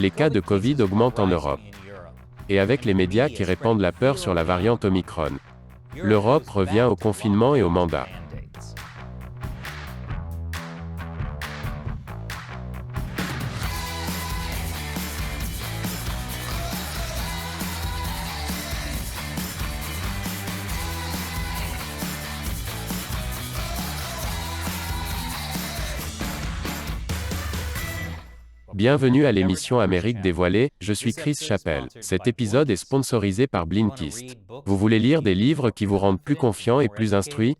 Les cas de Covid augmentent en Europe. Et avec les médias qui répandent la peur sur la variante Omicron, l'Europe revient au confinement et au mandat. Bienvenue à l'émission Amérique dévoilée, je suis Chris Chappell. Cet épisode est sponsorisé par Blinkist. Vous voulez lire des livres qui vous rendent plus confiant et plus instruit?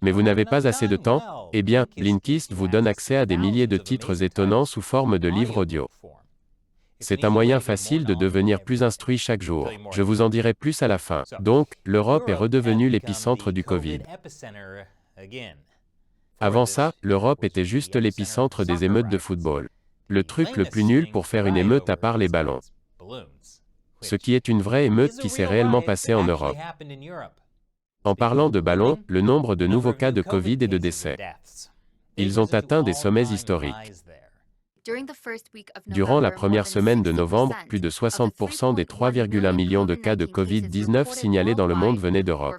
Mais vous n'avez pas assez de temps? Eh bien, Blinkist vous donne accès à des milliers de titres étonnants sous forme de livres audio. C'est un moyen facile de devenir plus instruit chaque jour. Je vous en dirai plus à la fin. Donc, l'Europe est redevenue l'épicentre du Covid. Avant ça, l'Europe était juste l'épicentre des émeutes de football. Le truc le plus nul pour faire une émeute à part les ballons. Ce qui est une vraie émeute qui s'est réellement passée en Europe. En parlant de ballons, le nombre de nouveaux cas de Covid et de décès. Ils ont atteint des sommets historiques. Durant la première semaine de novembre, plus de 60% des 3,1 millions de cas de Covid-19 signalés dans le monde venaient d'Europe.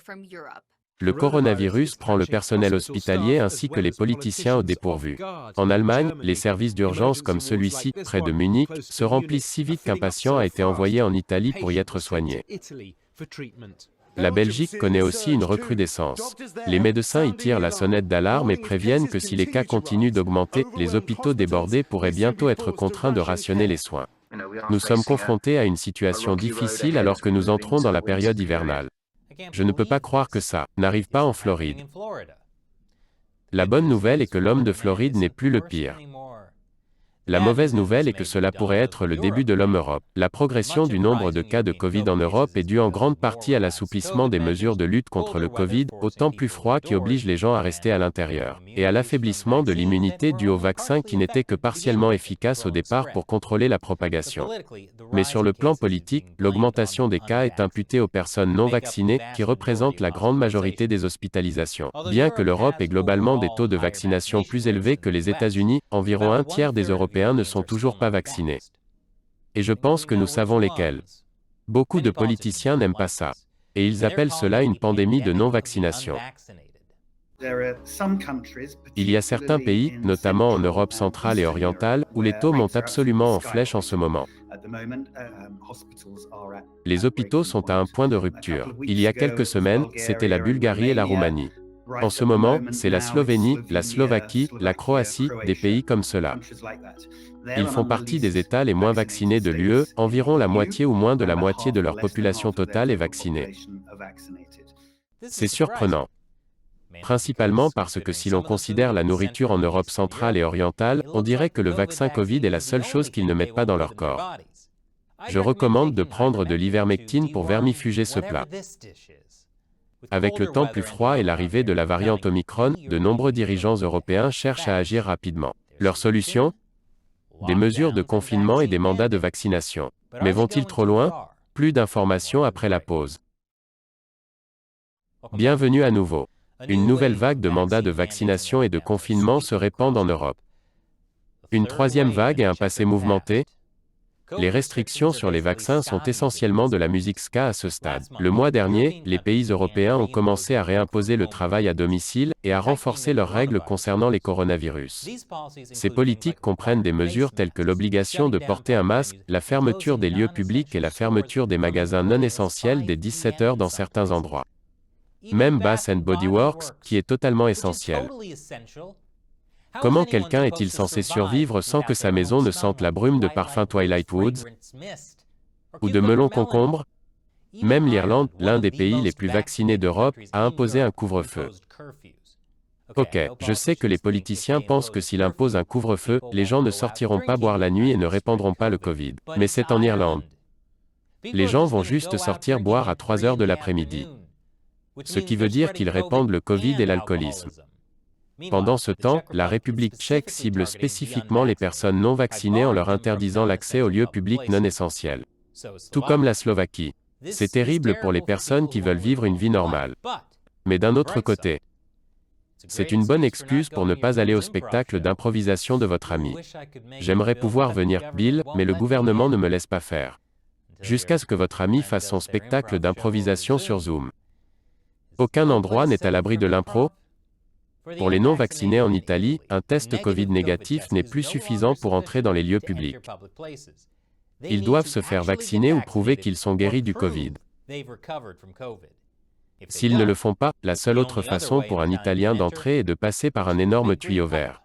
Le coronavirus prend le personnel hospitalier ainsi que les politiciens au dépourvu. En Allemagne, les services d'urgence comme celui-ci, près de Munich, se remplissent si vite qu'un patient a été envoyé en Italie pour y être soigné. La Belgique connaît aussi une recrudescence. Les médecins y tirent la sonnette d'alarme et préviennent que si les cas continuent d'augmenter, les hôpitaux débordés pourraient bientôt être contraints de rationner les soins. Nous sommes confrontés à une situation difficile alors que nous entrons dans la période hivernale. Je ne peux pas croire que ça n'arrive pas en Floride. La bonne nouvelle est que l'homme de Floride n'est plus le pire. La mauvaise nouvelle est que cela pourrait être le début de l'homme Europe. La progression du nombre de cas de Covid en Europe est due en grande partie à l'assouplissement des mesures de lutte contre le Covid, au temps plus froid qui oblige les gens à rester à l'intérieur, et à l'affaiblissement de l'immunité due au vaccin qui n'était que partiellement efficace au départ pour contrôler la propagation. Mais sur le plan politique, l'augmentation des cas est imputée aux personnes non vaccinées, qui représentent la grande majorité des hospitalisations. Bien que l'Europe ait globalement des taux de vaccination plus élevés que les États-Unis, environ un tiers des Européens ne sont toujours pas vaccinés. Et je pense que nous savons lesquels. Beaucoup de politiciens n'aiment pas ça. Et ils appellent cela une pandémie de non-vaccination. Il y a certains pays, notamment en Europe centrale et orientale, où les taux montent absolument en flèche en ce moment. Les hôpitaux sont à un point de rupture. Il y a quelques semaines, c'était la Bulgarie et la Roumanie. En ce moment, c'est la Slovénie, la Slovaquie, la Croatie, des pays comme cela. Ils font partie des États les moins vaccinés de l'UE, environ la moitié ou moins de la moitié de leur population totale est vaccinée. C'est surprenant. Principalement parce que si l'on considère la nourriture en Europe centrale et orientale, on dirait que le vaccin Covid est la seule chose qu'ils ne mettent pas dans leur corps. Je recommande de prendre de l'ivermectine pour vermifuger ce plat. Avec le temps plus froid et l'arrivée de la variante Omicron, de nombreux dirigeants européens cherchent à agir rapidement. Leur solution? Des mesures de confinement et des mandats de vaccination. Mais vont-ils trop loin? Plus d'informations après la pause. Bienvenue à nouveau. Une nouvelle vague de mandats de vaccination et de confinement se répandent en Europe. Une troisième vague et un passé mouvementé? Les restrictions sur les vaccins sont essentiellement de la musique ska à ce stade. Le mois dernier, les pays européens ont commencé à réimposer le travail à domicile et à renforcer leurs règles concernant les coronavirus. Ces politiques comprennent des mesures telles que l'obligation de porter un masque, la fermeture des lieux publics et la fermeture des magasins non essentiels dès 17 heures dans certains endroits. Même Bath & Body Works, qui est totalement essentiel. Comment quelqu'un est-il censé survivre sans que sa maison ne sente la brume de parfum Twilight Woods? Ou de melon concombre? Même l'Irlande, l'un des pays les plus vaccinés d'Europe, a imposé un couvre-feu. Ok, je sais que les politiciens pensent que s'il impose un couvre-feu, les gens ne sortiront pas boire la nuit et ne répandront pas le Covid. Mais c'est en Irlande. Les gens vont juste sortir boire à 3 heures de l'après-midi. Ce qui veut dire qu'ils répandent le Covid et l'alcoolisme. Pendant ce temps, la République tchèque cible spécifiquement les personnes non vaccinées en leur interdisant l'accès aux lieux publics non essentiels. Tout comme la Slovaquie. C'est terrible pour les personnes qui veulent vivre une vie normale. Mais d'un autre côté, C'est une bonne excuse pour ne pas aller au spectacle d'improvisation de votre ami. J'aimerais pouvoir venir, Bill, mais le gouvernement ne me laisse pas faire. Jusqu'à ce que votre ami fasse son spectacle d'improvisation sur Zoom. Aucun endroit n'est à l'abri de l'impro. Pour les non-vaccinés en Italie, un test Covid négatif n'est plus suffisant pour entrer dans les lieux publics. Ils doivent se faire vacciner ou prouver qu'ils sont guéris du Covid. S'ils ne le font pas, la seule autre façon pour un Italien d'entrer est de passer par un énorme tuyau vert.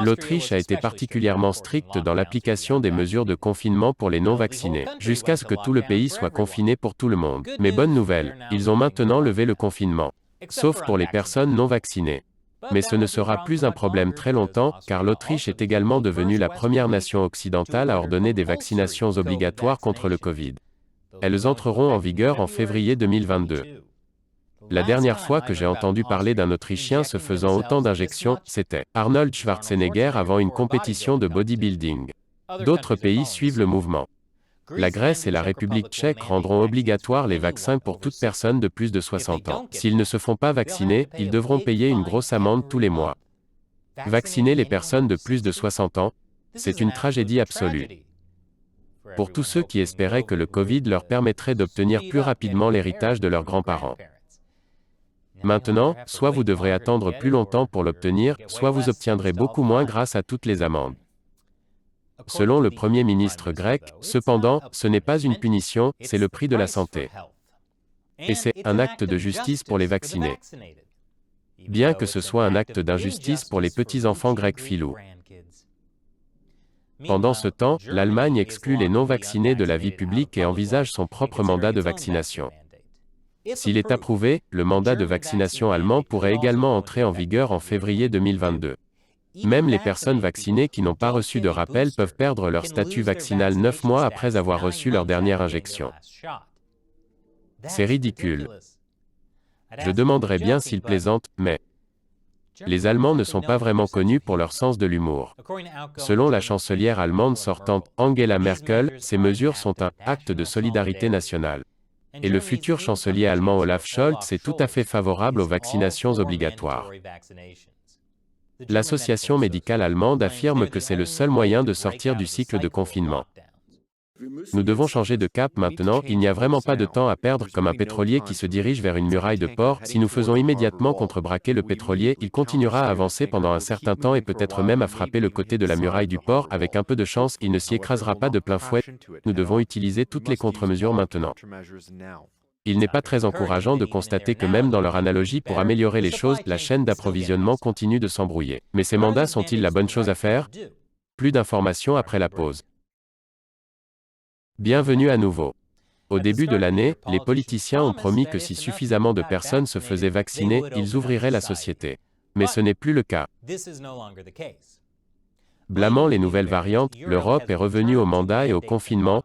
L'Autriche a été particulièrement stricte dans l'application des mesures de confinement pour les non-vaccinés, jusqu'à ce que tout le pays soit confiné pour tout le monde. Mais bonne nouvelle, ils ont maintenant levé le confinement. Sauf pour les personnes non vaccinées. Mais ce ne sera plus un problème très longtemps, car l'Autriche est également devenue la première nation occidentale à ordonner des vaccinations obligatoires contre le Covid. Elles entreront en vigueur en février 2022. La dernière fois que j'ai entendu parler d'un Autrichien se faisant autant d'injections, c'était Arnold Schwarzenegger avant une compétition de bodybuilding. D'autres pays suivent le mouvement. La Grèce et la République tchèque rendront obligatoires les vaccins pour toute personne de plus de 60 ans. S'ils ne se font pas vacciner, ils devront payer une grosse amende tous les mois. Vacciner les personnes de plus de 60 ans, c'est une tragédie absolue. Pour tous ceux qui espéraient que le Covid leur permettrait d'obtenir plus rapidement l'héritage de leurs grands-parents. Maintenant, soit vous devrez attendre plus longtemps pour l'obtenir, soit vous obtiendrez beaucoup moins grâce à toutes les amendes. Selon le Premier ministre grec, cependant, ce n'est pas une punition, c'est le prix de la santé. Et c'est un acte de justice pour les vaccinés. Bien que ce soit un acte d'injustice pour les petits-enfants grecs filous. Pendant ce temps, l'Allemagne exclut les non-vaccinés de la vie publique et envisage son propre mandat de vaccination. S'il est approuvé, le mandat de vaccination allemand pourrait également entrer en vigueur en février 2022. Même les personnes vaccinées qui n'ont pas reçu de rappel peuvent perdre leur statut vaccinal 9 mois après avoir reçu leur dernière injection. C'est ridicule. Je demanderais bien s'ils plaisantent, mais les Allemands ne sont pas vraiment connus pour leur sens de l'humour. Selon la chancelière allemande sortante, Angela Merkel, ces mesures sont un « acte de solidarité nationale ». Et le futur chancelier allemand Olaf Scholz est tout à fait favorable aux vaccinations obligatoires. L'Association médicale allemande affirme que c'est le seul moyen de sortir du cycle de confinement. Nous devons changer de cap maintenant, il n'y a vraiment pas de temps à perdre comme un pétrolier qui se dirige vers une muraille de port. Si nous faisons immédiatement contrebraquer le pétrolier, il continuera à avancer pendant un certain temps et peut-être même à frapper le côté de la muraille du port. Avec un peu de chance, il ne s'y écrasera pas de plein fouet. Nous devons utiliser toutes les contre-mesures maintenant. Il n'est pas très encourageant de constater que même dans leur analogie pour améliorer les choses, la chaîne d'approvisionnement continue de s'embrouiller. Mais ces mandats sont-ils la bonne chose à faire? Plus d'informations après la pause. Bienvenue à nouveau. Au début de l'année, les politiciens ont promis que si suffisamment de personnes se faisaient vacciner, ils ouvriraient la société. Mais ce n'est plus le cas. Blâmant les nouvelles variantes, l'Europe est revenue au mandat et au confinement,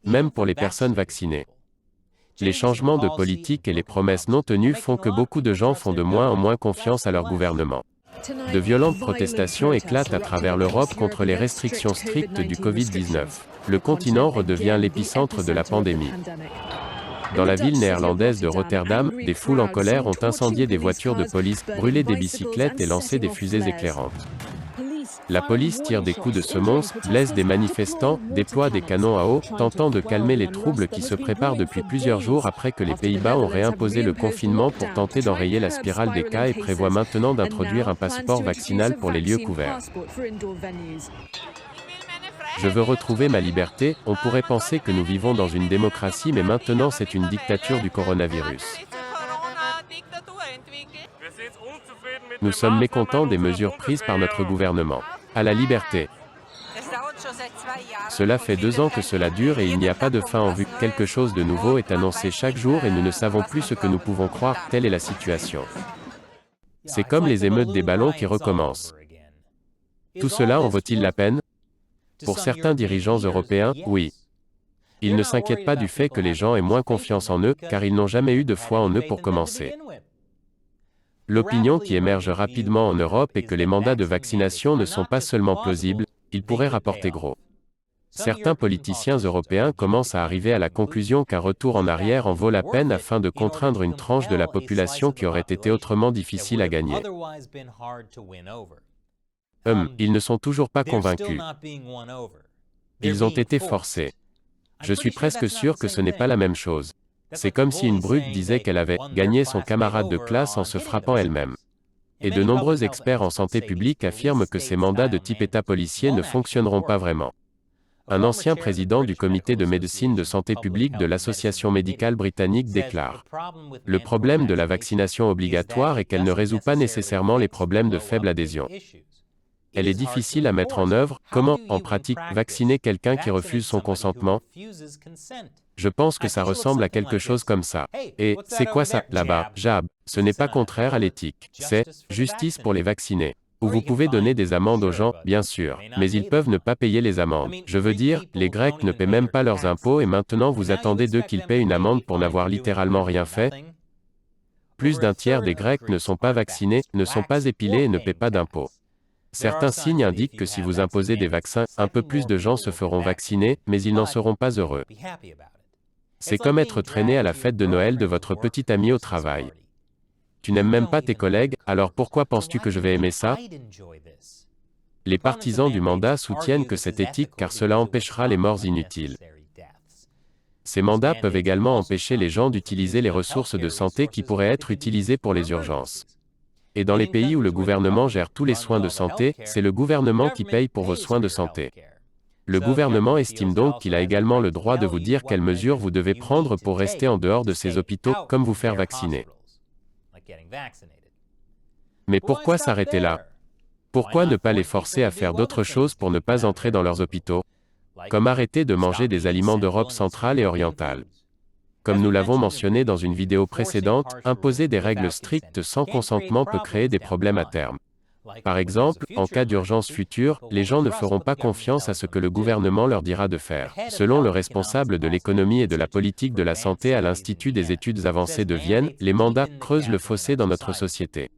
même pour les personnes vaccinées. Les changements de politique et les promesses non tenues font que beaucoup de gens font de moins en moins confiance à leur gouvernement. De violentes protestations éclatent à travers l'Europe contre les restrictions strictes du Covid-19. Le continent redevient l'épicentre de la pandémie. Dans la ville néerlandaise de Rotterdam, des foules en colère ont incendié des voitures de police, brûlé des bicyclettes et lancé des fusées éclairantes. La police tire des coups de semonce, blesse des manifestants, déploie des canons à eau, tentant de calmer les troubles qui se préparent depuis plusieurs jours après que les Pays-Bas ont réimposé le confinement pour tenter d'enrayer la spirale des cas et prévoient maintenant d'introduire un passeport vaccinal pour les lieux couverts. Je veux retrouver ma liberté, on pourrait penser que nous vivons dans une démocratie mais maintenant c'est une dictature du coronavirus. Nous sommes mécontents des mesures prises par notre gouvernement. À la liberté. Cela fait 2 ans que cela dure et il n'y a pas de fin en vue. Quelque chose de nouveau est annoncé chaque jour et nous ne savons plus ce que nous pouvons croire, telle est la situation. C'est comme les émeutes des ballons qui recommencent. Tout cela en vaut-il la peine? Pour certains dirigeants européens, oui. Ils ne s'inquiètent pas du fait que les gens aient moins confiance en eux, car ils n'ont jamais eu de foi en eux pour commencer. L'opinion qui émerge rapidement en Europe est que les mandats de vaccination ne sont pas seulement plausibles, ils pourraient rapporter gros. Certains politiciens européens commencent à arriver à la conclusion qu'un retour en arrière en vaut la peine afin de contraindre une tranche de la population qui aurait été autrement difficile à gagner. Ils ne sont toujours pas convaincus. Ils ont été forcés. Je suis presque sûr que ce n'est pas la même chose. C'est comme si une brute disait qu'elle avait gagné son camarade de classe en se frappant elle-même. Et de nombreux experts en santé publique affirment que ces mandats de type État policier ne fonctionneront pas vraiment. Un ancien président du comité de médecine de santé publique de l'Association médicale britannique déclare: le problème de la vaccination obligatoire est qu'elle ne résout pas nécessairement les problèmes de faible adhésion. Elle est difficile à mettre en œuvre. Comment, en pratique, vacciner quelqu'un qui refuse son consentement? Je pense que ça ressemble à quelque chose comme ça. Et, c'est quoi ça, là-bas, Jab? Ce n'est pas contraire à l'éthique. C'est justice pour les vaccinés. Ou vous pouvez donner des amendes aux gens, bien sûr, mais ils peuvent ne pas payer les amendes. Je veux dire, les Grecs ne paient même pas leurs impôts et maintenant vous attendez d'eux qu'ils paient une amende pour n'avoir littéralement rien fait? Plus d'un tiers des Grecs ne sont pas vaccinés, ne sont pas épilés et ne paient pas d'impôts. Certains signes indiquent que si vous imposez des vaccins, un peu plus de gens se feront vacciner, mais ils n'en seront pas heureux. C'est comme être traîné à la fête de Noël de votre petit ami au travail. Tu n'aimes même pas tes collègues, alors pourquoi penses-tu que je vais aimer ça? Les partisans du mandat soutiennent que c'est éthique car cela empêchera les morts inutiles. Ces mandats peuvent également empêcher les gens d'utiliser les ressources de santé qui pourraient être utilisées pour les urgences. Et dans les pays où le gouvernement gère tous les soins de santé, c'est le gouvernement qui paye pour vos soins de santé. Le gouvernement estime donc qu'il a également le droit de vous dire quelles mesures vous devez prendre pour rester en dehors de ces hôpitaux, comme vous faire vacciner. Mais pourquoi s'arrêter là? Pourquoi ne pas les forcer à faire d'autres choses pour ne pas entrer dans leurs hôpitaux? Comme arrêter de manger des aliments d'Europe centrale et orientale. Comme nous l'avons mentionné dans une vidéo précédente, imposer des règles strictes sans consentement peut créer des problèmes à terme. Par exemple, en cas d'urgence future, les gens ne feront pas confiance à ce que le gouvernement leur dira de faire. Selon le responsable de l'économie et de la politique de la santé à l'Institut des études avancées de Vienne, les mandats creusent le fossé dans notre société.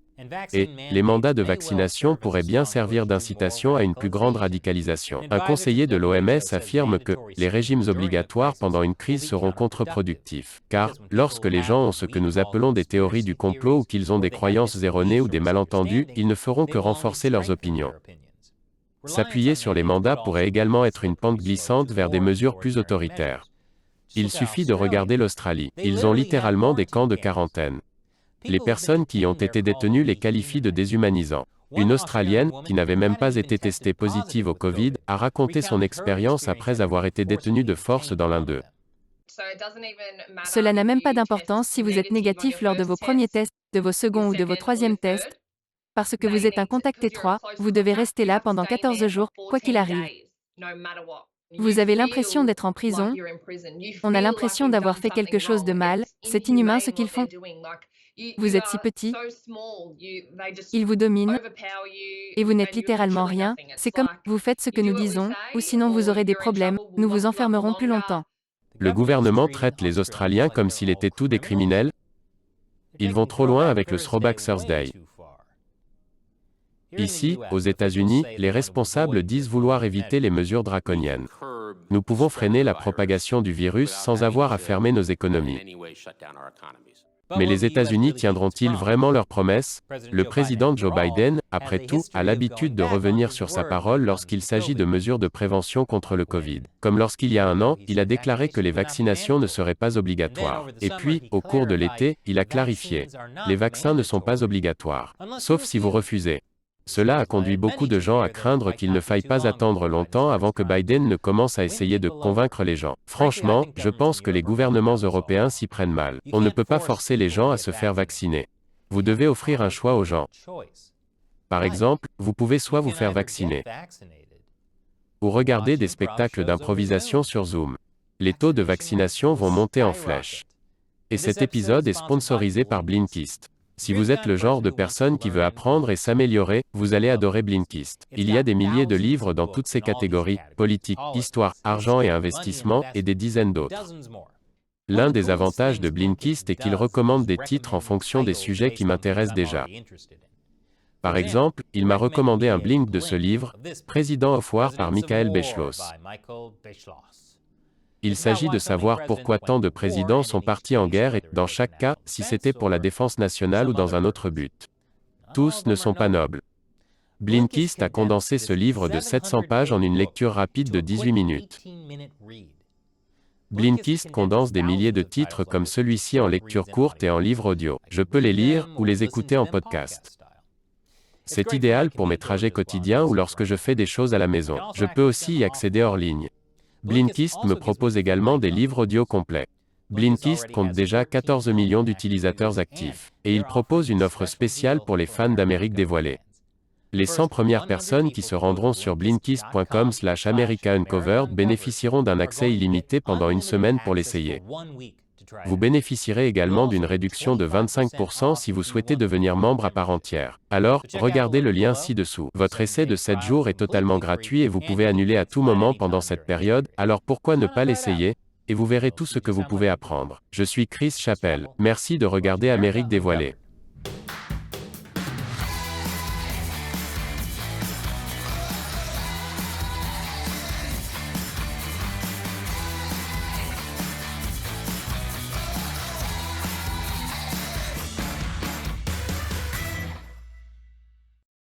Et les mandats de vaccination pourraient bien servir d'incitation à une plus grande radicalisation. Un conseiller de l'OMS affirme que les régimes obligatoires pendant une crise seront contre-productifs. Car, lorsque les gens ont ce que nous appelons des théories du complot ou qu'ils ont des croyances erronées ou des malentendus, ils ne feront que renforcer leurs opinions. S'appuyer sur les mandats pourrait également être une pente glissante vers des mesures plus autoritaires. Il suffit de regarder l'Australie. Ils ont littéralement des camps de quarantaine. Les personnes qui y ont été détenues les qualifient de déshumanisants. Une Australienne, qui n'avait même pas été testée positive au Covid, a raconté son expérience après avoir été détenue de force dans l'un d'eux. Cela n'a même pas d'importance si vous êtes négatif lors de vos premiers tests, de vos seconds ou de vos troisièmes tests. Parce que vous êtes un contact étroit, vous devez rester là pendant 14 jours, quoi qu'il arrive. Vous avez l'impression d'être en prison. On a l'impression d'avoir fait quelque chose de mal. C'est inhumain ce qu'ils font. Vous êtes si petit. Ils vous dominent. Et vous n'êtes littéralement rien. C'est comme, vous faites ce que nous disons, ou sinon vous aurez des problèmes, nous vous enfermerons plus longtemps. Le gouvernement traite les Australiens comme s'ils étaient tous des criminels. Ils vont trop loin avec le Throwback Thursday. Ici, aux États-Unis, les responsables disent vouloir éviter les mesures draconiennes. Nous pouvons freiner la propagation du virus sans avoir à fermer nos économies. Mais les États-Unis tiendront-ils vraiment leurs promesses? Le président Joe Biden, après tout, a l'habitude de revenir sur sa parole lorsqu'il s'agit de mesures de prévention contre le Covid. Comme lorsqu'il y a un an, il a déclaré que les vaccinations ne seraient pas obligatoires. Et puis, au cours de l'été, il a clarifié: les vaccins ne sont pas obligatoires. Sauf si vous refusez. Cela a conduit beaucoup de gens à craindre qu'il ne faille pas attendre longtemps avant que Biden ne commence à essayer de convaincre les gens. Franchement, je pense que les gouvernements européens s'y prennent mal. On ne peut pas forcer les gens à se faire vacciner. Vous devez offrir un choix aux gens. Par exemple, vous pouvez soit vous faire vacciner, ou regarder des spectacles d'improvisation sur Zoom. Les taux de vaccination vont monter en flèche. Et cet épisode est sponsorisé par Blinkist. Si vous êtes le genre de personne qui veut apprendre et s'améliorer, vous allez adorer Blinkist. Il y a des milliers de livres dans toutes ces catégories, politique, histoire, argent et investissement, et des dizaines d'autres. L'un des avantages de Blinkist est qu'il recommande des titres en fonction des sujets qui m'intéressent déjà. Par exemple, il m'a recommandé un blink de ce livre, Président of War par Michael Beschloss. Il s'agit de savoir pourquoi tant de présidents sont partis en guerre et, dans chaque cas, si c'était pour la défense nationale ou dans un autre but. Tous ne sont pas nobles. Blinkist a condensé ce livre de 700 pages en une lecture rapide de 18 minutes. Blinkist condense des milliers de titres comme celui-ci en lecture courte et en livre audio. Je peux les lire ou les écouter en podcast. C'est idéal pour mes trajets quotidiens ou lorsque je fais des choses à la maison. Je peux aussi y accéder hors ligne. Blinkist me propose également des livres audio complets. Blinkist compte déjà 14 millions d'utilisateurs actifs, et il propose une offre spéciale pour les fans d'Amérique dévoilée. Les 100 premières personnes qui se rendront sur blinkist.com/americauncovered bénéficieront d'un accès illimité pendant une semaine pour l'essayer. Vous bénéficierez également d'une réduction de 25% si vous souhaitez devenir membre à part entière. Alors, regardez le lien ci-dessous. Votre essai de 7 jours est totalement gratuit et vous pouvez annuler à tout moment pendant cette période, alors pourquoi ne pas l'essayer? Et vous verrez tout ce que vous pouvez apprendre. Je suis Chris Chappell. Merci de regarder Amérique dévoilée.